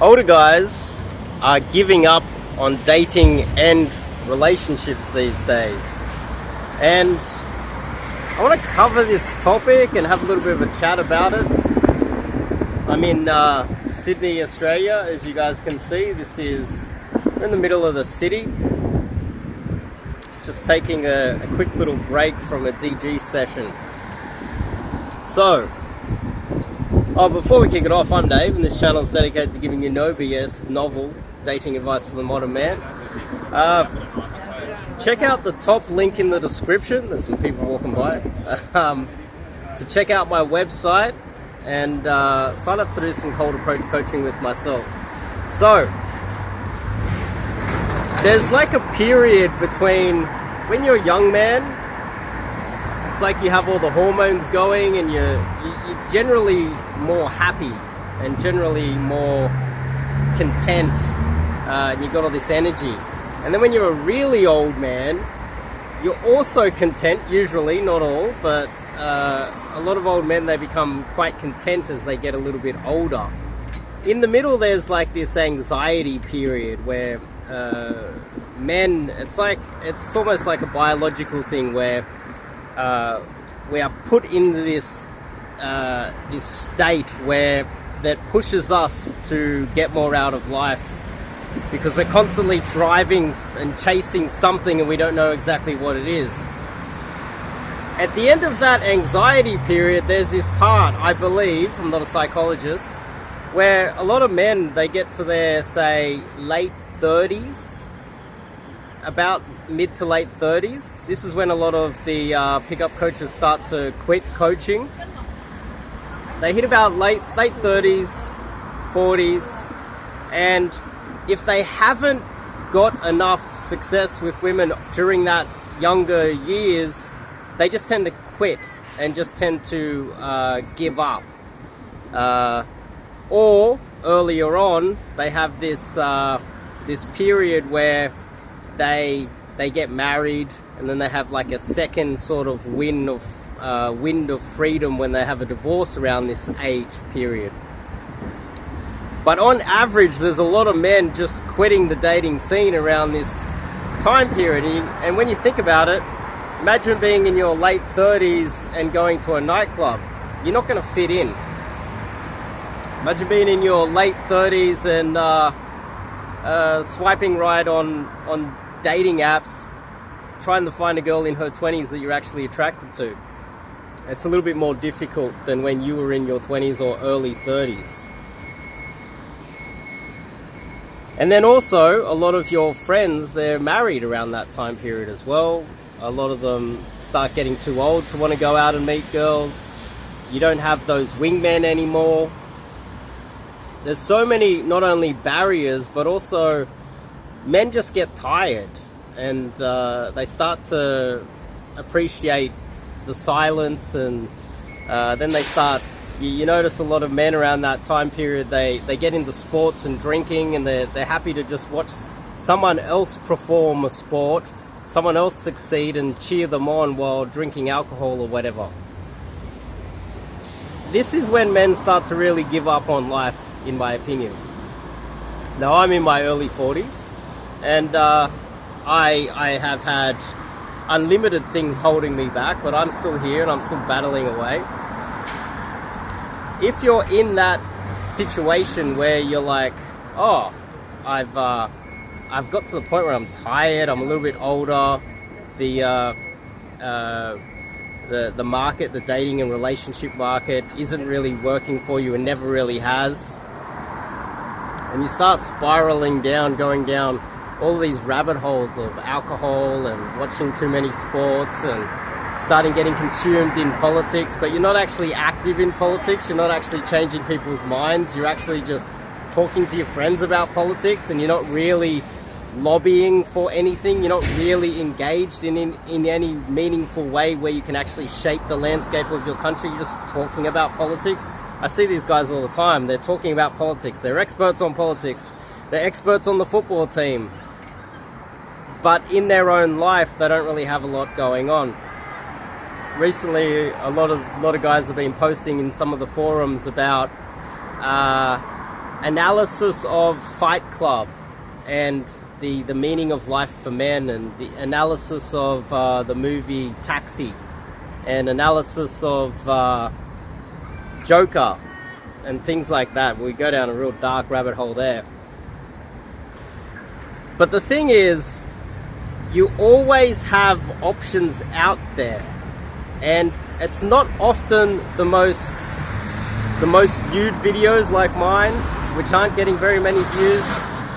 older guys are giving up on dating and relationships these days. And I want to cover this topic and have a little bit of a chat about it. I'm in Sydney, Australia, as you guys can see. We're in the middle of the city. Just taking a quick little break from a DG session. So, before we kick it off, I'm Dave, and this channel is dedicated to giving you no BS, novel dating advice for the modern man. Check out the top link in the description. There's some people walking by. To check out my website and sign up to do some cold approach coaching with myself. So, there's like a period between when you're a young man, it's like you have all the hormones going and you're generally more happy and generally more content, and you got all this energy. And then when you're a really old man, you're also content, usually, not all, but a lot of old men, they become quite content as they get a little bit older. In the middle, there's like this anxiety period where men, it's almost like a biological thing where we are put into this state that pushes us to get more out of life, because we're constantly driving and chasing something and we don't know exactly what it is. At the end of that anxiety period, there's this part, I believe, I'm not a psychologist, where a lot of men, they get to their, say, late 30s, about mid to late 30s. This is when a lot of the pickup coaches start to quit coaching. They hit about late 30s, 40s, and if they haven't got enough success with women during that younger years, they just tend to quit and just tend to give up. Or earlier on, they have this period where they get married, and then they have like a second sort of wind of freedom when they have a divorce around this age period. But on average, there's a lot of men just quitting the dating scene around this time period. And when you think about it, imagine being in your late 30s and going to a nightclub. You're not going to fit in. Imagine being in your late 30s and swiping right on dating apps, trying to find a girl in her 20s that you're actually attracted to. It's a little bit more difficult than when you were in your 20s or early 30s. And then also, a lot of your friends, they're married around that time period as well. A lot of them start getting too old to want to go out and meet girls. You don't have those wingmen anymore. There's so many, not only barriers, but also men just get tired, and they start to appreciate the silence, and then they start, you notice a lot of men around that time period, they get into sports and drinking, and they're happy to just watch someone else perform a sport, someone else succeed, and cheer them on while drinking alcohol or whatever. This is when men start to really give up on life, in my opinion. Now, I'm in my early 40s, and I have had unlimited things holding me back, but I'm still here and I'm still battling away. If you're in that situation where you're like, oh, I've got to the point where I'm tired, I'm a little bit older, the market, the dating and relationship market isn't really working for you and never really has, and you start spiraling down, going down all these rabbit holes of alcohol and watching too many sports and starting getting consumed in politics, but you're not actually active in politics, you're not actually changing people's minds, you're actually just talking to your friends about politics, and you're not really lobbying for anything, you're not really engaged in any meaningful way where you can actually shape the landscape of your country, you're just talking about politics. I see these guys all the time, they're talking about politics, they're experts on politics, they're experts on the football team, but in their own life they don't really have a lot going on. Recently, a lot of guys have been posting in some of the forums about analysis of Fight Club and the meaning of life for men, and the analysis of the movie Taxi, and analysis of Joker and things like that. We go down a real dark rabbit hole there. But the thing is, you always have options out there, and it's not often the most viewed videos like mine, which aren't getting very many views.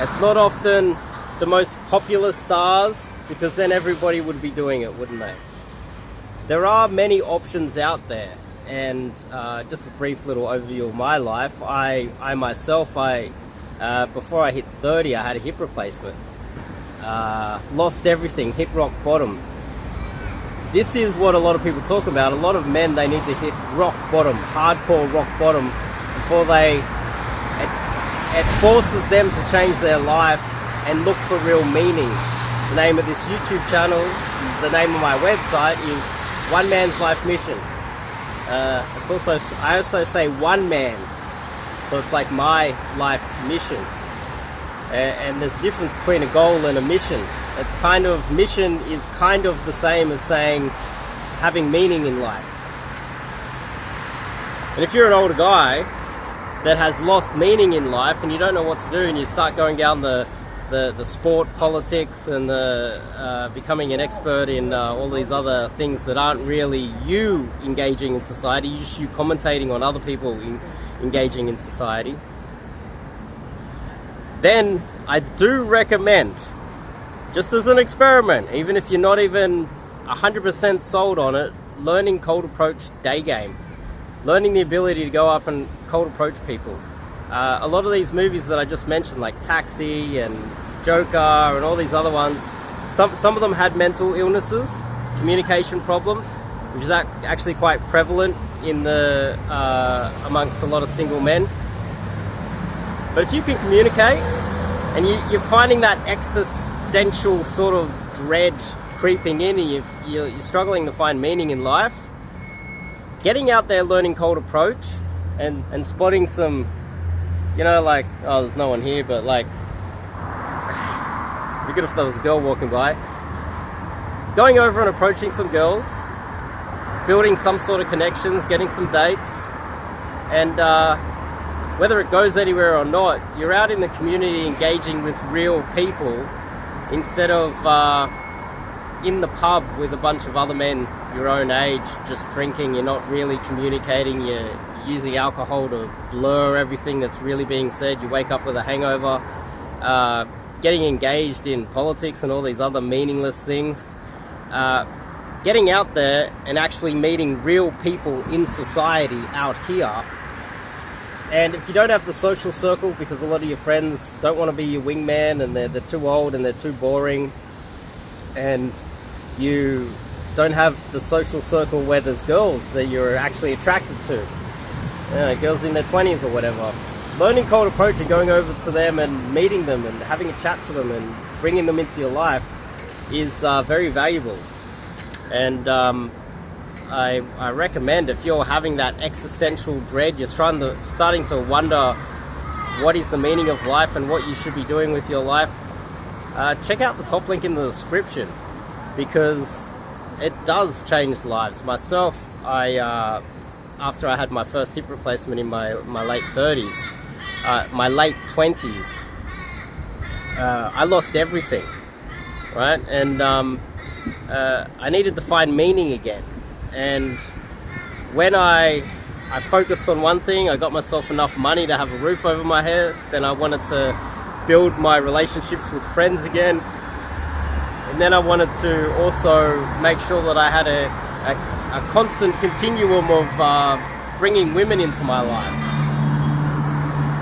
It's not often the most popular stars, because then everybody would be doing it, wouldn't they? There are many options out there, and just a brief little overview of my life. I myself, before I hit 30, I had a hip replacement. Lost everything, hit rock bottom. This is what a lot of people talk about. A lot of men, they need to hit rock bottom, hardcore rock bottom, before it forces them to change their life and look for real meaning. The name of this YouTube channel, the name of my website is One Man's Life Mission. I also say one man, so it's like my life mission. And there's a difference between a goal and a mission. It's kind of, mission is kind of the same as saying having meaning in life. And if you're an older guy that has lost meaning in life and you don't know what to do, and you start going down the sport, politics, and becoming an expert in all these other things that aren't really you engaging in society, just you commentating on other people engaging in society, then I do recommend, just as an experiment, even if you're not even 100% sold on it, learning cold approach day game. Learning the ability to go up and cold approach people. A lot of these movies that I just mentioned, like Taxi and Joker and all these other ones, some of them had mental illnesses, communication problems, which is actually quite prevalent in amongst a lot of single men. But if you can communicate, and you're finding that existential sort of dread creeping in, and you're struggling to find meaning in life, getting out there, learning cold approach, and spotting some, like, oh, there's no one here, but like, it'd be good if there was a girl walking by. Going over and approaching some girls, building some sort of connections, getting some dates, and whether it goes anywhere or not, you're out in the community engaging with real people, instead of in the pub with a bunch of other men your own age just drinking. You're not really communicating, you're using alcohol to blur everything that's really being said. You wake up with a hangover, getting engaged in politics and all these other meaningless things. Getting out there and actually meeting real people in society out here. And if you don't have the social circle, because a lot of your friends don't want to be your wingman, and they're too old and they're too boring, and you don't have the social circle where there's girls that you're actually attracted to, girls in their 20s or whatever, learning cold approach and going over to them and meeting them and having a chat to them and bringing them into your life is very valuable. And I recommend, if you're having that existential dread, you're starting to wonder what is the meaning of life and what you should be doing with your life, check out the top link in the description, because it does change lives. Myself, after I had my first hip replacement in my late 30s, my late 20s, I lost everything, right? And I needed to find meaning again. And when I focused on one thing, I got myself enough money to have a roof over my head. Then I wanted to build my relationships with friends again. And then I wanted to also make sure that I had a constant continuum of bringing women into my life.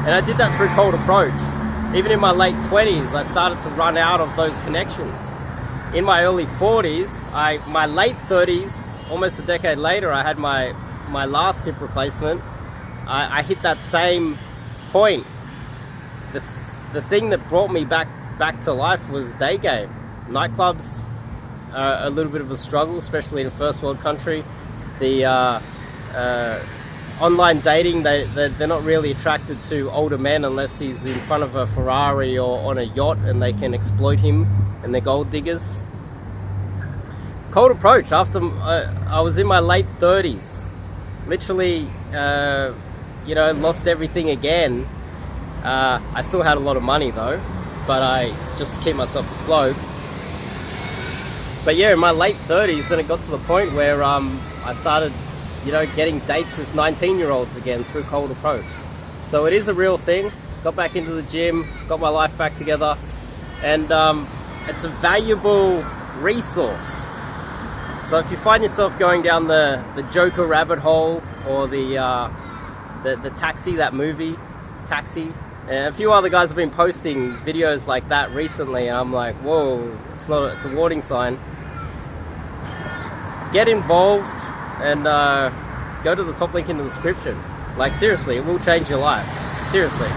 And I did that through cold approach. Even in my late 20s, I started to run out of those connections. In my early 40s, my late 30s, almost a decade later, I had my last hip replacement. I hit that same point. The thing that brought me back to life was day game. Nightclubs are a little bit of a struggle, especially in a first world country. The online dating, they're not really attracted to older men unless he's in front of a Ferrari or on a yacht and they can exploit him and they're gold diggers. Cold approach after I was in my late 30s, literally, you know, lost everything again. I still had a lot of money though, but I just to keep myself afloat. But yeah, in my late 30s, then it got to the point where I started, you know, getting dates with 19-year-olds again through cold approach. So it is a real thing. Got back into the gym, got my life back together, and it's a valuable resource. So if you find yourself going down the Joker rabbit hole, or the Taxi, that movie, Taxi, and a few other guys have been posting videos like that recently, and I'm like, whoa, it's a warning sign. Get involved and go to the top link in the description. Like seriously, it will change your life. Seriously.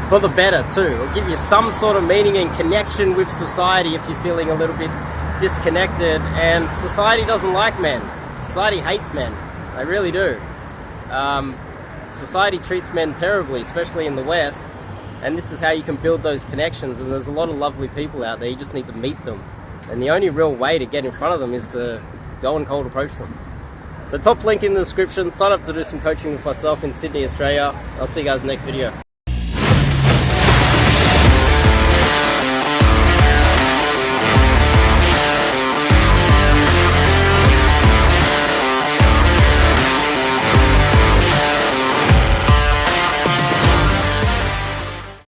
For the better too. It'll give you some sort of meaning and connection with society if you're feeling a little bit disconnected. And society doesn't like men. Society hates men. They really do. Society treats men terribly, especially in the West. And this is how you can build those connections. And there's a lot of lovely people out there. You just need to meet them. And the only real way to get in front of them is to go and cold approach them. So top link in the description. Sign up to do some coaching with myself in Sydney, Australia. I'll see you guys in the next video.